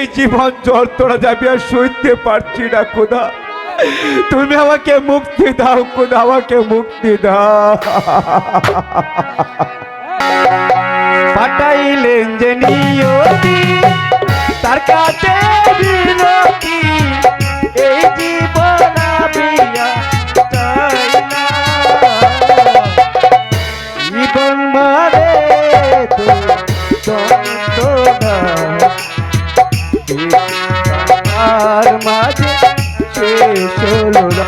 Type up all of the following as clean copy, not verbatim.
এই জীবন যন্ত্রণা যাবে আর সইতে পারছি না খোদা। তুমি আমাকে মুক্তি দাও খোদা, আমাকে মুক্তি দাও। পাঠাইলেন যে নিয়তি তার কাছে বিনতি, এই জীবন আমি চাই না। জীবন মারে তো যন্ত্রণা আর মাঝে শেষ হলো না।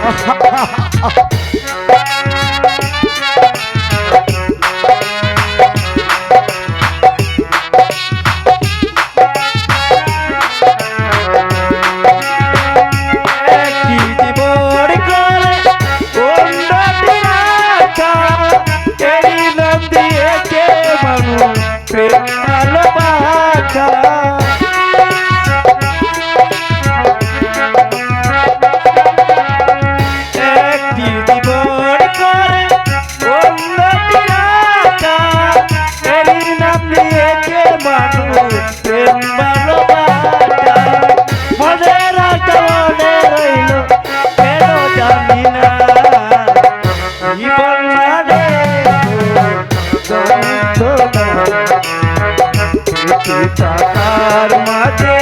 টাকার মাঝে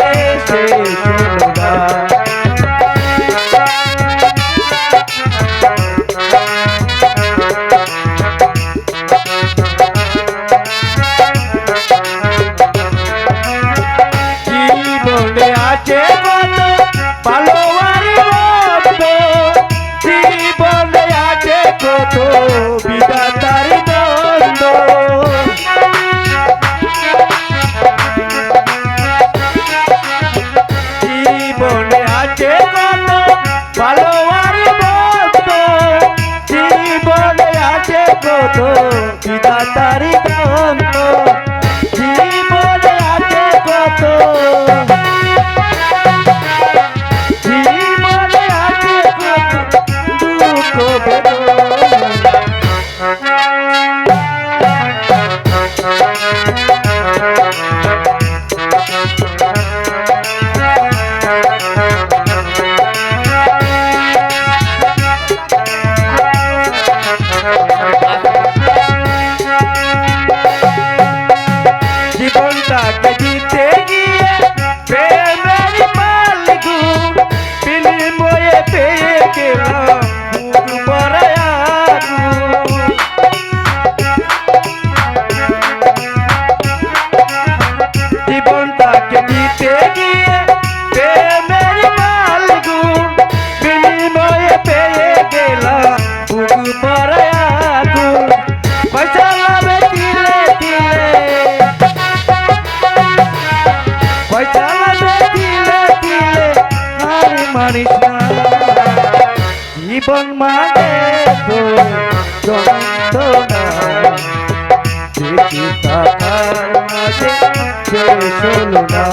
শেষ হলো না। জীবনে আছে কত ভালো আর মন্দ, জীবনে আছে কত বিধাতার দ্বন্দ্ব। জীবনে আছে কত ভালো আর মন্দ, জীবনে আছে কত বিধাতার দ্বন্দ্ব। জীবনে আছে কত, জীবনে আছে কত দুঃখ বেদনা। জীবনটাকে দিতে গিয়ে প্রেমের মালগু বিনিময়ে পেয়ে গেলাম বুক ভরা আগুন। জীবনটাকে দিতে গিয়ে প্রেমের মালগু বিনিময়ে পেয়ে গেলাম বুক ভরা আগুন। পয়সা লাভে দিলে দিলে, পয়সা লাভে দিলে দিলে আর মানিস না। জীবন মানে তো যন্ত্রণা, বেঁচে থাকার মাঝে শেষ হলো না।